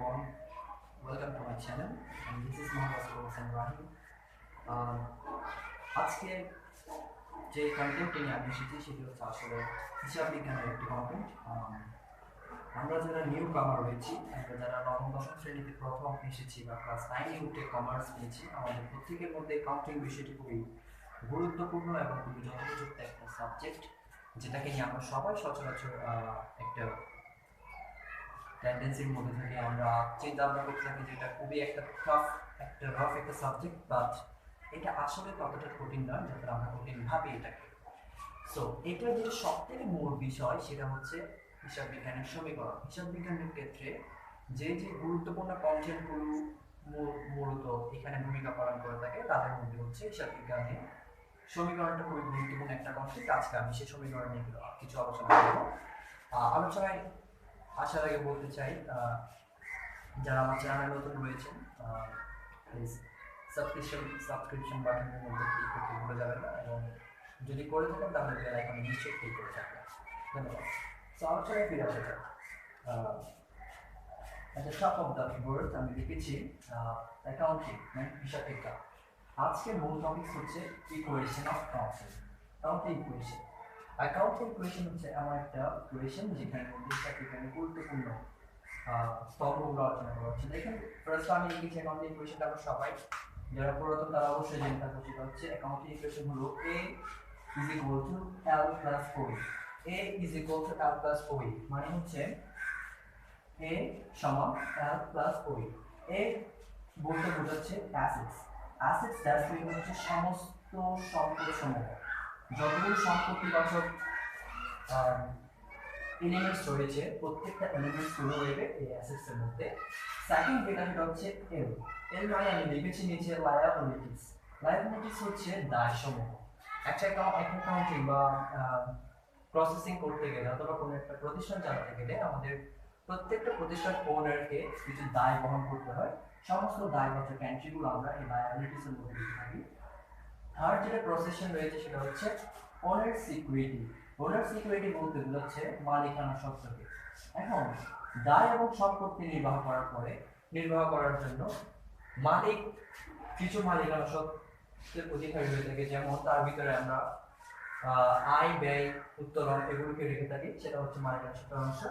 everyone, welcome to my channel and this is Is Rahi. আজকে যে কন্টেন্টটি নিয়ে আমি এসেছি সেটি হচ্ছে আসলে হিসাব বিজ্ঞানের একটি কন্টেন্ট। আমরা যারা নিউ কামার রয়েছি, আমরা যারা নবম দশম শ্রেণীতে প্রথম এসেছি বা ক্লাস 9-এ উঠে কমার্স নিয়েছি, আমাদের প্রত্যেকের মধ্যে কাউন্টিং বিষয়টি খুবই গুরুত্বপূর্ণ এবং খুবই যথোপযুক্ত একটা সাবজেক্ট, যেটাকে নিয়ে আমরা সবাই সচরাচর একটা টেন্ডেন্সির মধ্যে থেকে আমরা চিন্তা ভাবনা করতে থাকি যেটা খুবই একটা টাফ একটা রাফ একটা সাবজেক্ট, বাট এটা আসলে ততটা কঠিন নয় যতটা আমরা কঠিন ভাবি এটাকে। সো এটা যে সবথেকে মূল বিষয় সেটা হচ্ছে হিসাব বিজ্ঞানের সমীকরণ। হিসাব বিজ্ঞানের ক্ষেত্রে যে গুরুত্বপূর্ণ কনসেপ্টগুলো মূলত এখানে ভূমিকা পালন করে থাকে তাদের মধ্যে হচ্ছে হিসাব বিজ্ঞানের সমীকরণটা খুবই গুরুত্বপূর্ণ একটা কনসেপ্ট। আজকে আমি সেই সমীকরণ নিয়ে কিছু আলোচনা করব। আলোচনায় আসার আগে বলতে চাই, যারা আমার চ্যানেলে নতুন রয়েছেন প্লিজ সাবস্ক্রিপশন বাটনের মধ্যে ক্লিক করতে ভুলে যাবেন না, এবং যদি করে থাকেন তাহলে বেল আইকনে নিশ্চয়ই ক্লিক করে থাকবেন। ধন্যবাদ। সো আলোচনায় ফিরে আসা যাক। at the top of the word আমি লিখেছি অ্যাকাউন্টিং মানে হিসাব বিজ্ঞান। আজকের মূল টপিক হচ্ছে equation of counting equation. Accounting equation হচ্ছে এমন একটা ইকুয়েশন যেখানে হিসাব বিজ্ঞানের গুরুত্বপূর্ণ স্তম্ভগুলো আলোচনা করা হচ্ছে। দেখেন, ফার্স্ট আমি লিখেছি অ্যাকাউন্টিং ইকুয়েশনটা আমরা সবাই যারা পুরাতন তারা অবশ্যই জেনে থাকবে। সেটা হচ্ছে অ্যাকাউন্টিং ইকুয়েশন হলো a is equal to l plus OE। a is equal to l plus OE মানে হচ্ছে a সমান l plus OE। a বলতে বোঝাচ্ছে অ্যাসেটস। অ্যাসেটস দ্যাটস মিন হচ্ছে সমস্ত সম্পদসমূহ, যতগুলো সম্পত্তিবাচক এলিমেন্টস রয়েছে প্রত্যেকটা এলিমেন্টস গুলো রয়েছে এই অ্যাসেটস এর মধ্যে। সেকেন্ড যেটা হচ্ছে এল। এল মানে আমি লিখেছি নিচে লায়াবিলিটিস। লায়াবিলিটিস হচ্ছে দায়সমূহ। একটা অ্যাকাউন্টিং বা প্রসেসিং করতে গেলে অথবা কোনো একটা প্রতিষ্ঠান চালাতে গেলে আমাদের প্রত্যেকটা প্রতিষ্ঠান ওনারকে কিছু দায় বহন করতে হয়। সমস্ত দায়বদ্ধ এন্ট্রিগুলো আমরা এই লায়াবিলিটিস এর মধ্যে লিখে থাকি। থার্ড যেটা প্রসেসিং রয়েছে সেটা হচ্ছে ওনার সিকিউরিটি। ওনার সিকিউরিটি বলতে বোঝাচ্ছে মালিকানা সত্ত্বকে। এখন দায় এবং সম্পত্তি নির্বাহ করার জন্য মালিক কিছু মালিকানা সত্ত্বের অধিকারী হয়ে থাকে, যেমন তার ভিতরে আমরা আয় ব্যয় উত্তোলন এগুলোকে রেখে থাকি, সেটা হচ্ছে মালিকানা সত্ত্বের অংশ।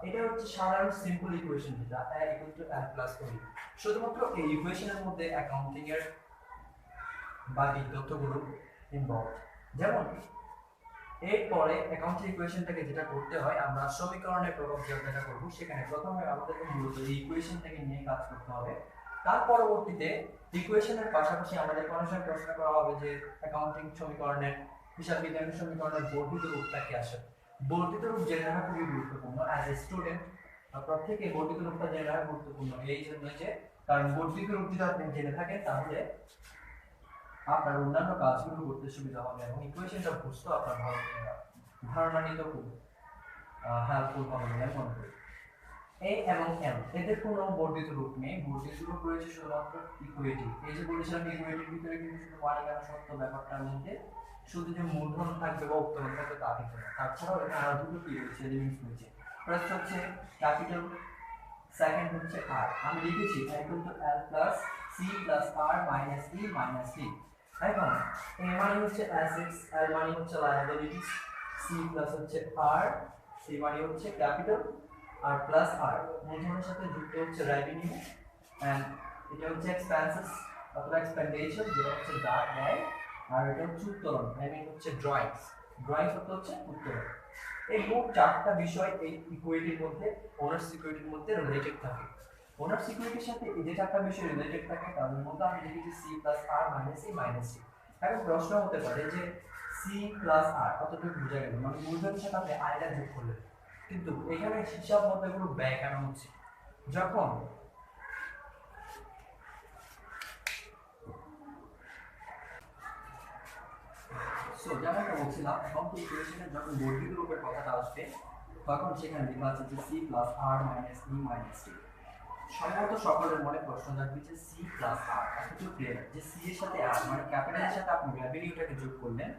এটা হচ্ছে সাধারণ সিম্পল ইকুয়েশন, যেটা a equal to l plus OE। শুধুমাত্র এই ইকুয়েশনের মধ্যে অ্যাকাউন্টিং এর বাকি তথ্যগুলো ইনভলভ। যেমন এরপরে অ্যাকাউন্টিং ইকুয়েশনটাকে যেটা করতে হয়, আমরা সমীকরণের প্রভাব যেটা করব সেখানে প্রথমে আমাদেরকে মূলত এই ইকুয়েশনটাকে নিয়ে কাজ করতে হবে। তার পরবর্তীতে ইকুয়েশনের পাশাপাশি আমাদের অনেক সময় প্রশ্ন করা হবে যে অ্যাকাউন্টিং সমীকরণের হিসাব বিজ্ঞানের সমীকরণের বর্ধিত রূপটা কি আসে। বর্ধিত রূপ জেনে রাখা খুবই গুরুত্বপূর্ণ। অ্যাজ এ স্টুডেন্ট প্রত্যেকে বর্ধিত রূপটা জেনে রাখা গুরুত্বপূর্ণ, এই জন্য যে কারণ বর্ধিত রূপ যদি আপনি জেনে থাকেন তাহলে আপনার অন্যান্য কাজগুলো করতে সুবিধা হবে এবং ইকুয়েশনটা বুঝতে আপনার ধারণা নিতে খুব হেল্পফুল হবে বলে আমি মনে করি। এ এবং এল এদের কোনো বর্ধিত রূপ নেই, বর্ধিত রূপ রয়েছে শুধুমাত্র ইকুইটি। এই যে বলেছিলাম ইকুইটির ভিতরে কিন্তু শুধু মালিকানা সত্ত্ব ব্যাপারটার মধ্যে শুধু যে মূলধন থাকবে বা উত্তোলন থাকবে তা কিন্তু না, তাছাড়াও এখানে আরো দুটো কি রয়েছে, এলিমেন্টস রয়েছে। ফার্স্ট হচ্ছে ক্যাপিটাল, সেকেন্ড হচ্ছে আর। আমি লিখেছি equal to L plus C plus R minus E minus D. এখন এ মানে হচ্ছে অ্যাসেটস, এল মানে হচ্ছে লায়াবিলিটিস, সি প্লাস হচ্ছে আর, সি মানে হচ্ছে ক্যাপিটাল, আর প্লাস আর মূলধনের সাথে যুক্ত হচ্ছে রেভিনিউ, এন্ড এটা হচ্ছে এক্সপেন্সেস অথবা এক্সপেন্ডিচার যেটা হচ্ছে ব্যয়, আর এটা হচ্ছে উত্তোলন, আই মিন হচ্ছে ড্রয়িংস হচ্ছে উত্তোলন। এই মোট চারটা বিষয় এই ইকুইটির মধ্যে, ওনার সিকিউরিটির মধ্যে রিলেটেড থাকে। ওনার সিকিউরিটির সাথে এই যে চারটা বিষয় রিলেটেড থাকে তাদের মধ্যে আমি লিখেছি C plus R minus E minus C. এখন প্রশ্ন হতে পারে যে সি প্লাস আর কতটুকু বোঝা গেল, মানে মূলধনের সাথে আপনি আয়টা যোগ করলেন, কিন্তু এখানে হিসাব মতো এগুলো ব্যয় কেন হচ্ছে। যখন যেমনটা বলছিলাম অ্যাকাউন্টিং ইকুয়েশনে যখন বর্ধিত রূপের কথাটা আসবে তখন সেখানে লেখা আছে যে C plus R minus E minus টি। সম্ভবত সকলের মনে প্রশ্ন থাকবে যে সি প্লাস আর এতটুকু ক্লিয়ার যে সি এর সাথে আর মানে ক্যাপিটালের সাথে আপনি রেভিনিউটাকে যোগ করলেন,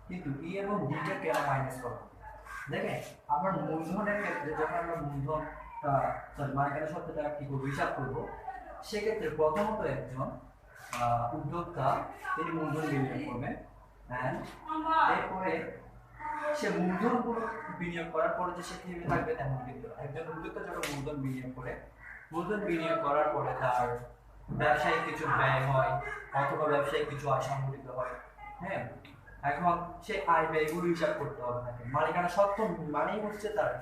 কিন্তু ই এবং ডিটা কেন মাইনাস করবেন। দেখেন, আপনার মূলধনের ক্ষেত্রে যখন আমরা মূলধন সরি মালিকানা সত্ত্বের টাকা কি করবো হিসাব করবো, সেক্ষেত্রে প্রথমত একজন উদ্যোক্তা তিনি মূলধন বিনিয়োগ করবেন, এরপরে সে মূলধন বিনিয়োগ করার পরে যে সে থেমে থাকবে তেমন কিন্তু একজন উদ্যোক্তা যখন মূলধন বিনিয়োগ করে, মূলধন বিনিয়োগ করার পরে তার ব্যবসায়িক কিছু ব্যয় হয় অথবা ব্যবসায়িক কিছু আয় সংঘটিত হয়। হ্যাঁ, এখন সে আয় ব্যয়গুলো হিসাব করতে হবে তাকে। মালিকানা সত্ত্ব মানেই হচ্ছে তার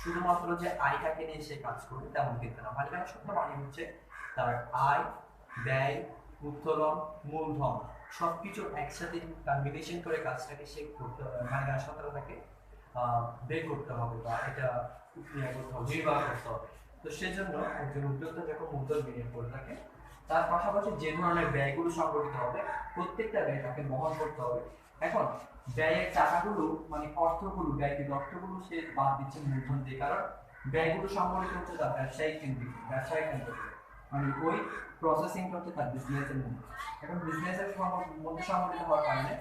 শুধুমাত্র যে আয়টাকে নিয়ে সে কাজ করবে তেমন কিন্তু না। মালিকানা সত্ত্ব মানে হচ্ছে তার আয়, ব্যয়, উত্তোলন, মূলধন সবকিছু একসাথে কম্বিনেশন করে কাজটাকে সে করতে হবে, মালিকানা সত্ত্বটাকে বের করতে হবে বা এটা করতে হবে, নির্বাহ করতে হবে। তো সেজন্য একজন উদ্যোক্তা যখন মূলধন বিনিয়োগ করে থাকে, তার পাশাপাশি যে ধরনের ব্যয়গুলো সংগঠিত হবে প্রত্যেকটা ব্যয় তাকে বহন করতে হবে। এখন ব্যয়ের টাকাগুলো মানে অর্থগুলো, ব্যয়কৃত অর্থগুলো সে বাদ দিচ্ছে মূলধন দিয়ে, কারণ ব্যয়গুলো সংগঠিত হচ্ছে তার ব্যবসায়িক কেন্দ্র মানে ওই প্রসেসিংটা হচ্ছে তার বিজনেসের মধ্যে। এখন বিজনেসের মধ্যে সংগঠিত হওয়ার কারণে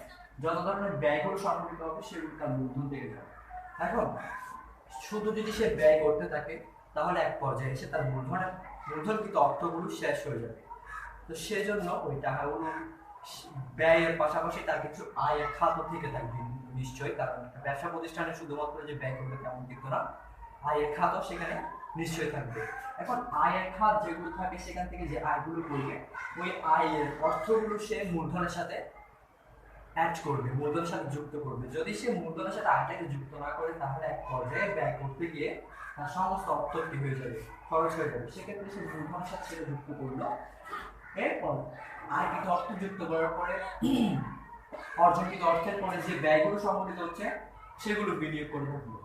যত ধরনের ব্যয়গুলো সংগঠিত হবে সেগুলো তার মূলধন থেকে যাবে। এখন শুধু যদি সে ব্যয় করতে থাকে তাহলে এক পর্যায়ে এসে তার মূলধনকৃত অর্থগুলো শেষ হয়ে যাবে। তো সেজন্য ওই টাকাগুলো ব্যয়ের পাশাপাশি তার কিছু আয়ের খাত থেকে থাকবে নিশ্চয়ই, কারণ ব্যবসা প্রতিষ্ঠানে শুধুমাত্র যে ব্যয় করবে তেমন কিন্তু না, আয়ের খাতও সেখানে নিশ্চয়ই থাকবে। এখন আয়ের খাত যেগুলো থাকে সেখান থেকে যে আয়গুলো করবে ওই আয়ের অর্থগুলো সে মূলধনের সাথে অ্যাড করবে, মূলধনের সাথে যুক্ত করবে। যদি সে মূলধনের সাথে আয়টাকে যুক্ত না করে তাহলে এক পর্যায়ে ব্যয় করতে গিয়ে তার সমস্ত অর্থ কি হয়ে যাবে, খরচ হয়ে যাবে। সেক্ষেত্রে সে মূলধনের সাথে সেটা যুক্ত করলো, এরপর আয়কৃত অর্থ যুক্ত করার পরে অর্জনকৃত অর্থের পরে যে ব্যয়গুলো সংগঠিত হচ্ছে সেগুলো বিনিয়োগ করে থাকলো,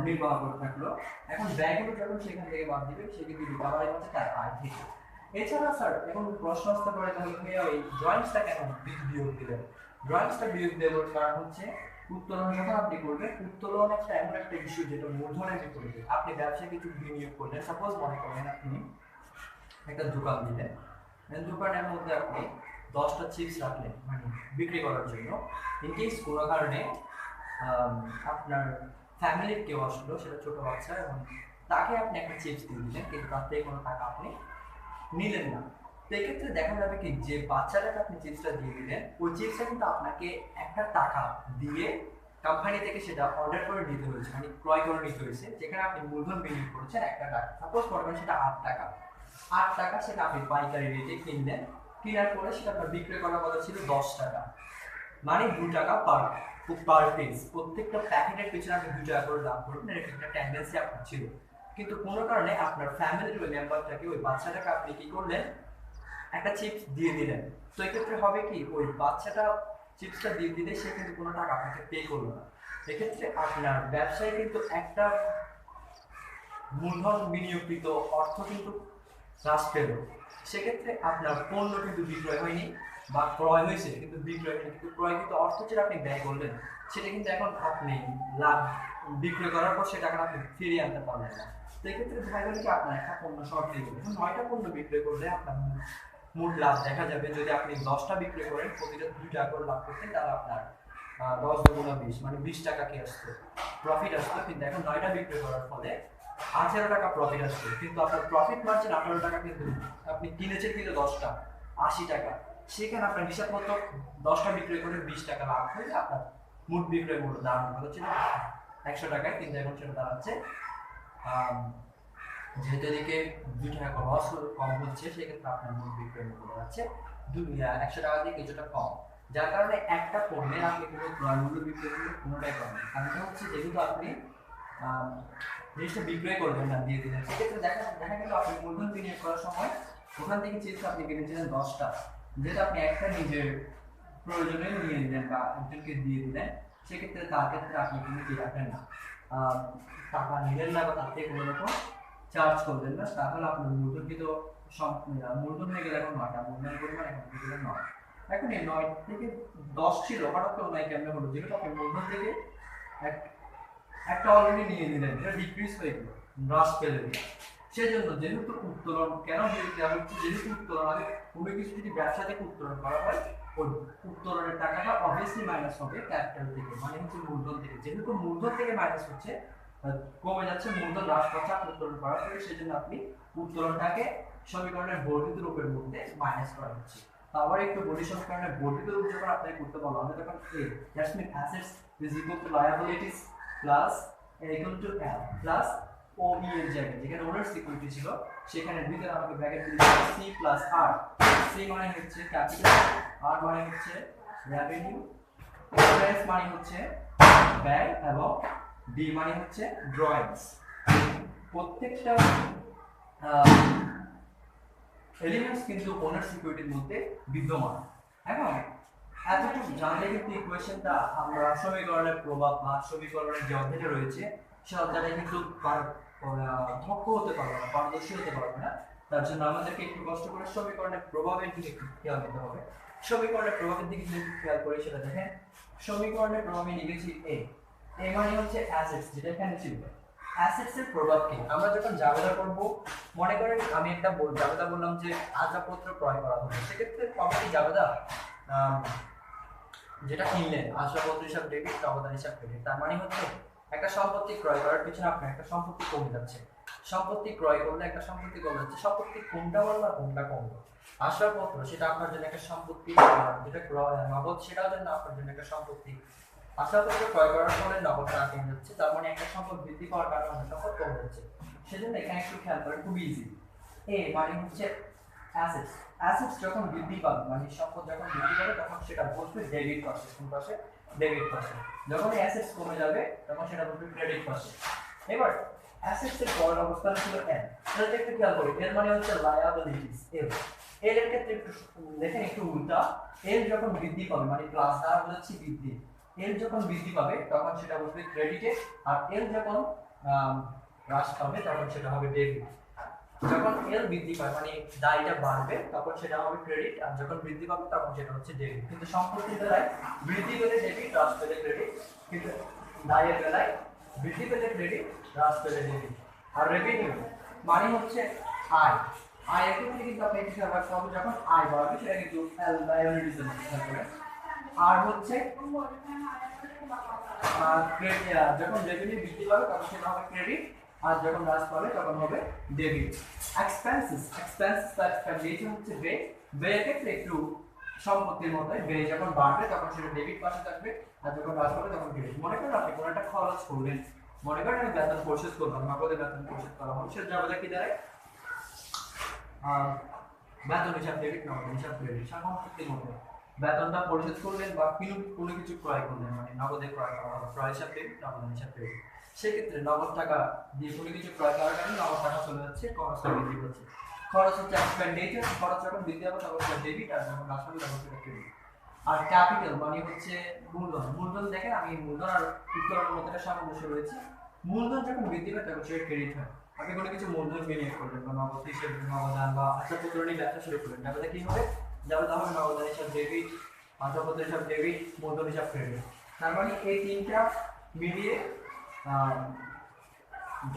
নির্বাহ করে থাকলো। এখন ব্যয়গুলো যখন সেখান থেকে বাদ দিবে সে কিন্তু রিকভারি হচ্ছে তার আয় থেকে। এছাড়া স্যার এখন প্রশ্ন আসতে পারে তাহলে এই ড্রয়িংসটা কেন বিয়োগ দিলেন? ড্রয়িংসটা বিয়োগ দেওয়ার কারণ হচ্ছে উত্তোলন যখন আপনি করবেন, উত্তোলন একটা এমন একটা ইস্যু যেটা মূলধনের বিপরীতে। আপনি ব্যবসায় কিছু বিনিয়োগ করলেন, সাপোজ মনে করেন আপনি একটা দোকান দিলেন, দোকানের মধ্যে আপনি 10টা চিপস রাখলেন মানে বিক্রি করার জন্য। ইন কেস কোনো কারণে আপনার ফ্যামিলির কেউ আসলো, সেটা ছোট বাচ্চা, এবং তাকে আপনি একটা চিপস দিয়ে দিলেন কিন্তু তার থেকে কোনো টাকা আপনি নিলেন না। তো এক্ষেত্রে দেখা যাবে কি যে বাচ্চাটাকে আপনি চিপসটা দিয়ে দিলেন, ওই চিপসটা কিন্তু আপনাকে একটা টাকা দিয়ে কোম্পানি থেকে সেটা অর্ডার করে নিতে হয়েছে, মানে ক্রয় করে নিতে হয়েছে, যেখানে আপনি মূলধন বিনিয়োগ করেছেন 1 টাকা। সাপোজ করবেন সেটা 8 টাকা, 8 টাকা সেটা আপনি পাইকারি রেটে কিনলেন, কেনার পরে সেটা আপনার বিক্রি করার কথা ছিল 10 টাকা, মানে 2 টাকা পার পিস। প্রত্যেকটা প্যাকেটের পিছনে আপনি 2 টাকা করে লাভ করবেন, এটা একটা টেন্ডেন্সি আপনার ছিল। কিন্তু কোনো কারণে আপনার ফ্যামিলির ওই মেম্বারটাকে, ওই বাচ্চাটাকে আপনি কি করলেন, একটা চিপস দিয়ে দিলেন। তো এক্ষেত্রে হবে কি, ওই বাচ্চাটা চিপসটা দিয়ে দিলে সে কিন্তু কোনো টাকা আপনাকে পে করলো না। এক্ষেত্রে আপনার ব্যবসায় কিন্তু একটা মূলধন বিনিয়োগকৃত অর্থ কিন্তু হ্রাস পেল। সেক্ষেত্রে আপনার পণ্য কিন্তু বিক্রয় হয়নি বা ক্রয় হয়েছে কিন্তু বিক্রয় হয়নি, কিন্তু ক্রয়কৃত অর্থ যেটা আপনি ব্যয় করলেন সেটা কিন্তু এখন আপনি লাভ বিক্রয় করার পর সেটা আপনি ফিরিয়ে আনতে পারলেন না। তো এক্ষেত্রে দেখা গেল কি আপনার একটা পণ্য শর্ট হয়ে গেল। 9টা পণ্য বিক্রয় করলে আপনার মোট লাভ দেখা যাবে, যদি আপনি 10টা বিক্রয় করেন প্রতিটা 2 টাকা করে লাভ করতেন, তাহলে আপনার 10 গুণা 20 মানে 20 টাকা কি আসতো, প্রফিট আসতো। কিন্তু এখন 9টা বিক্রয় করার ফলে 18 টাকা প্রফিট আসছে, কিন্তু আপনার প্রফিট মার্জিন 18 টাকা, কিন্তু আপনি কিনেছেন কিন্তু 10টা 80 টাকা। সেখানে আপনার হিসাব মতো 10টা বিক্রয় করে 20 টাকা লাভ হলে আপনার মোট বিক্রয় মূল্য দাঁড়ানোর কথা ছিল 100 টাকায়, কিন্তু এখন সেটা দাঁড়াচ্ছে যেহেতু এদিকে 2 টাকা লস কম হচ্ছে, সেক্ষেত্রে আপনার মোট বিক্রয় মূল্য দাঁড়াচ্ছে 100 টাকা দিয়ে কিছুটা কম। যার কারণে একটা পণ্যের আপনি কোনো ক্রয় মূল্য বিক্রয় মূল্য কোনোটাই কম নেই। কারণটা হচ্ছে যেহেতু আপনি জিনিসটা বিক্রয় করবেন না, দিয়ে দিলেন, সেক্ষেত্রে দেখা গেল আপনি মূলধন বিনিয়োগ করার সময় ওখান থেকে চিপস আপনি কিনেছিলেন 10টা, যেটা আপনি একটা নিজের প্রয়োজনে নিয়ে নিলেন বা একজনকে দিয়ে দিলেন, সেক্ষেত্রে তার ক্ষেত্রে আপনি কিন্তু কি রাখেন না, টাকা নিলেন না বা তার থেকে কোনো রকম চার্জ করবেন না, তাহলে আপনার মূলধন কিন্তু মূলধন হয়ে গেলে এখন 9টা, মূলধনের পরিমাণ এখন হয়ে গেলে 9। এখন এই 9 থেকে 10 ছিল, হঠাৎ করে 9 কেমনে হলো, যেহেতু আপনি মূলধন থেকে একটা অলরেডি নিয়ে নিলেন, এটা ডিক্রিজ হয়ে গেল, হ্রাস পেলেন। সেজন্য যেহেতু উত্তোলন কেন দেওয়া হচ্ছে, যেহেতু উত্তোলন আগে কোনো কিছু যদি ব্যবসা থেকে উত্তোলন করা হয়, ওই উত্তোলনের টাকাটা অবভিয়াসলি মাইনাস হবে ক্যাপিটাল থেকে, মানে হচ্ছে মূলধন থেকে। যেহেতু মূলধন থেকে মাইনাস হচ্ছে কমে যাচ্ছে, মূলধন হ্রাস পাচ্ছে আপনি উত্তোলন করার পরে, সেজন্য আপনি উত্তোলনটাকে সমীকরণের বর্ধিত রূপের মধ্যে মাইনাস করা হচ্ছে। আবার একটু বলি, সমীকরণের বর্ধিত রূপ যখন আপনাকে করতে বলা হবে তখন a that's mean assets is equal to liabilities plus equal to l plus ও বি এর জায়গায় যেখানে ওনার্স ইকুইটি ছিল সেখানে ভিতরে আমাকে ব্র্যাকেট দিয়ে দিতে c প্লাস r। c মানে হচ্ছে ক্যাপিটাল, r মানে হচ্ছে রেভিনিউ, এক্সপেন্স মানে হচ্ছে ব্যয় এবং ডি মানে হচ্ছে ড্রয়িংস। প্রত্যেকটা এলিমেন্টস কিন্তু ওনার সিকিউরিটির মধ্যে বিদ্যমান। এখন এতটুকু জানলে কিন্তু ইকুয়েশনটা আমরা সমীকরণের প্রভাব বা সমীকরণের যে অধ্যায়টা রয়েছে সে অধ্যায়টা কিন্তু দক্ষ হতে পারবে না, পারদর্শী হতে পারবে না। তার জন্য আমাদেরকে একটু কষ্ট করে সমীকরণের প্রভাবের দিকে একটু খেয়াল দিতে হবে। সমীকরণের প্রভাবের দিকে যদি একটু খেয়াল করে সেটা দেখেন, সমীকরণের প্রভাবে লিখেছি এ মানে হচ্ছে অ্যাসেটস, যেটা এখানে ছিল। অ্যাসেটস এর প্রভাব কি? আমরা যখন জাবেদা করব, মনে করেন আমি একটা জাবেদা বললাম যে আসবাবপত্র ক্রয় করা হবে, সেক্ষেত্রে প্রপার্টি জাবেদা যেটা কিনলেন আসবাবপত্র হিসাব ডেবিট, নগদান হিসাব ক্রেডিট। তার মানে হচ্ছে একটা সম্পত্তি ক্রয় করার পিছনে আপনার একটা সম্পত্তি কমে যাচ্ছে, সম্পত্তি ক্রয় করলে একটা সম্পত্তি কমে যাচ্ছে। সম্পত্তি কোনটা বলবো আর কোনটা কমলো? আসবাবপত্র সেটা আপনার জন্য একটা সম্পত্তি, যেটা ক্রয় নগদ সেটাও জন্য আপনার জন্য একটা সম্পত্তি। আসবাবপত্র ক্রয় করার ফলে নগদ টাকা কমে যাচ্ছে, তার মানে একটা সম্পদ বৃদ্ধি পাওয়ার কারণে অন্য সম্পদ কমে যাচ্ছে। সেজন্য এখানে একটু খেয়াল করেন, খুব ইজি। এ মানে হচ্ছে অ্যাসেটস, অ্যাসেটস যখন বৃদ্ধি পাবে মানে সম্পদ যখন বৃদ্ধি পাবে তখন সেটা বসবে ডেবিট পাশে, কোন পাশে? ডেবিট পাশে। যখন অ্যাসেটস কমে যাবে তখন সেটা বসবে ক্রেডিট পাশে। এবার অ্যাসেটস এর পরের অবস্থান ছিল এন, তাহলে একটু খেয়াল করি, এর মানে হচ্ছে লায়াবিলিটিস। এর ক্ষেত্রে একটু দেখেন একটু উল্টা, এর যখন বৃদ্ধি পাবে মানে প্লাস দ্বারা বোঝাচ্ছি বৃদ্ধি, এল যখন বৃদ্ধি পাবে তখন সেটা বসবে ক্রেডিটে, আর এল যখন হ্রাস পাবে তখন সেটা হবে ডেবিট। যখন এল বৃদ্ধি পায় মানে দায়টা বাড়বে তখন সেটা হবে ক্রেডিট, আর যখন বৃদ্ধি পাবে তখন সেটা হচ্ছে ডেবিট। কিন্তু সম্পত্তির বেলায় বৃদ্ধি পেলে ডেবিট, হ্রাস পেলে ক্রেডিট, কিন্তু দায়ের বেলায় বৃদ্ধি পেলে ক্রেডিট, হ্রাস পেলে ডেবিট। আর রেভিনিউ মানে হচ্ছে আয়, আয়ের ক্ষেত্রে কিন্তু আপনি একটু খেয়াল রাখতে হবে, যখন আয় বাড়বে সেটা কিন্তু লায়াবিলিটিস এর মধ্যে থাকবে। আর হচ্ছে যখন রেভিনিউ বৃদ্ধি পাবে তখন সেটা হবে ক্রেডিট, আর যখন হ্রাস পাবে তখন হবে ডেবিট। এক্সপেন্সেস বা এক্সপেন্ডিচার হচ্ছে ব্যয়, ব্যয়ের ক্ষেত্রে একটু সম্পত্তির মতো, ব্যয় যখন বাড়বে তখন সেটা ডেবিট পাশে থাকবে, আর যখন হ্রাস পাবে তখন ক্রেডিট। মনে করেন আপনি কোনো একটা খরচ করলেন, মনে করেন আমি বেতন পরিশোধ করলাম, নগদে বেতন পরিশোধ করা হবে, সেটা জাবেদা কি দাঁড়ায়? বেতন হিসাব ডেবিট, নগদ হিসাব ক্রেডিট। সম্পত্তির মতো বেতনটা পরিশোধ করলেন বা কোনো কিছু ক্রয় করলেন মানে নগদে ক্রয় করা হবে, ক্রয় হিসাব ডেবিট, নগদ হিসাব ক্রেডিট। সেক্ষেত্রে নগদ টাকা দিয়ে কোনো কিছু ক্রয় করার কারণে নগদ টাকা চলে যাচ্ছে, খরচটা বৃদ্ধি করছে। খরচ হচ্ছে এক্সপেন্ডিচার, খরচ যখন বৃদ্ধি হবে তখন সেটা ডেবিট, আর যখন হ্রাস হবে তখন সেটা ক্রেডিট। আর ক্যাপিটাল মানে হচ্ছে মূলধন। মূলধন দেখেন আমি মূলধন আর উত্তোলনের মধ্যে একটা সামঞ্জস্য রয়েছে। মূলধন যখন বৃদ্ধি পায় তখন সেটা ক্রেডিট হয়। আপনি কোনো কিছু মূলধন বিনিয়োগ করলেন বা নগদ হিসেবে নগদান বা আসবাবপত্র নিয়ে ব্যবসা শুরু করলেন, তাহলে কি হবে? যাবে হবে নগদান হিসাব ডেবিট, আসবাবপত্র হিসাব ডেবিট, মূলধন হিসাব ক্রেডিট। তার মানে এই তিনটা মিলিয়ে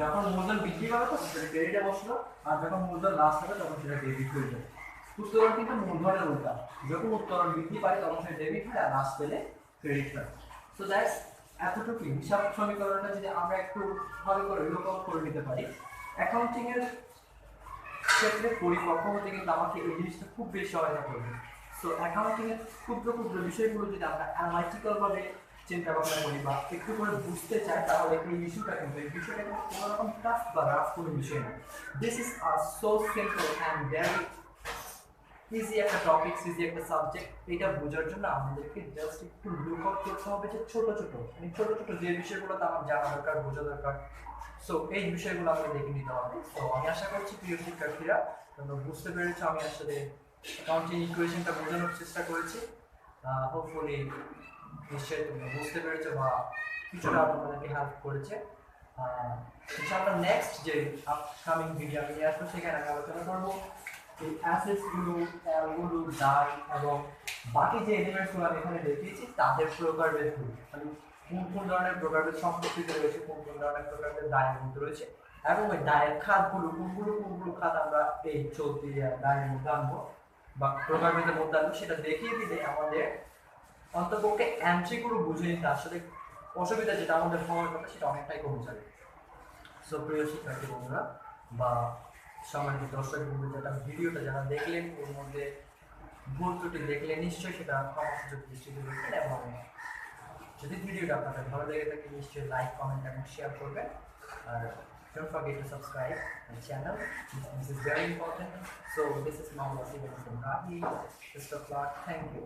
যখন মূলধন বৃদ্ধি পাবে তখন সেটা ক্রেডিটে বসলো, আর যখন মূলধন হ্রাস হবে তখন সেটা ডেবিট হয়ে যাবে। উত্তোলন কিন্তু মূলধনের উল্টা, যখন উত্তোলন বৃদ্ধি পায় তখন সেটা ডেবিট হয়, আর হ্রাস পেলে ক্রেডিট হয়। সো দ্যাটস এতটুকু। হিসাব সমীকরণটা যদি আমরা একটু ভালো করে লুক করে নিতে পারি, অ্যাকাউন্টিং এর ক্ষেত্রে পরিপক্ক হতে কিন্তু আমাকে এই জিনিসটা খুব বেশি সহায়তা করবে। সো অ্যাকাউন্টিং এর ক্ষুদ্র ক্ষুদ্র বিষয়গুলো যদি আমরা অ্যানালাইটিক্যাল ভাবে চিন্তা ভাবনা করি বা একটু করে বুঝতে চাই, তাহলে এই বিষয়টা কিন্তু কোনো রকম টাফ বা রাফ কোনো বিষয় না। This is so simple and very easy একটা টপিক, ইজি একটা সাবজেক্ট। এটা বোঝার জন্য আমাদেরকে জাস্ট একটু লুক আউট করতে হবে যে ছোট ছোট যে বিষয়গুলোতে আমার জানা দরকার, বোঝা দরকার, সো এই বিষয়গুলো আমাদের দেখে নিতে হবে। তো আমি আশা করছি প্রিয় শিক্ষার্থীরা তোমরা বুঝতে পেরেছো আমি আসলে অ্যাকাউন্টিং ইকুয়েশনটা বোঝানোর চেষ্টা করেছি। হোপফুলি নিশ্চয়ই তোমরা বুঝতে পেরেছো বা কিছুটা তোমাদেরকে হেল্প করেছে। ইনশাআল্লাহ নেক্সট যে আপকামিং ভিডিও আমি নিয়ে আসবো সেখানে আমি আলোচনা করবো এই অ্যাসেটস গুলো দায় এবং বাকি যে এলিমেন্টসগুলো আমি এখানে দেখিয়েছি তাদের প্রকারভেদ মানে কোন ধরনের প্রকারভেদ সম্পত্তিতে রয়েছে, কোন ধরনের প্রকারভেদ দায়ের মধ্যে রয়েছে, এবং ওই দায়ের খাতগুলো কোনগুলো খাত আমরা এই চলতি দায়ের মধ্যে আনবো বা প্রকারভেদের মধ্যে আনবো, সেটা দেখিয়ে দিলে আমাদের অন্তপক্ষে এন্ট্রিগুলো বুঝে নিতে আসলে অসুবিধা যেটা আমাদের হওয়ার কথা সেটা অনেকটাই কমে যাবে। সো প্রিয় শিক্ষার্থী বন্ধুরা বা সম্মানিত দর্শক বন্ধু, যেটা ভিডিওটা যারা দেখলেন এর মধ্যে ভুল ত্রুটি দেখলে নিশ্চয়ই সেটা ক্ষমাসূচক দৃষ্টিতে দেখবেন, এবং যদি ভিডিওটা আপনাদের ভালো লেগে থাকে নিশ্চয়ই লাইক, কমেন্ট এবং শেয়ার করবেন। আর don't forget to subscribe my channel. This is very important. So this is Mohammed Is Rahi. Best of luck. Thank you.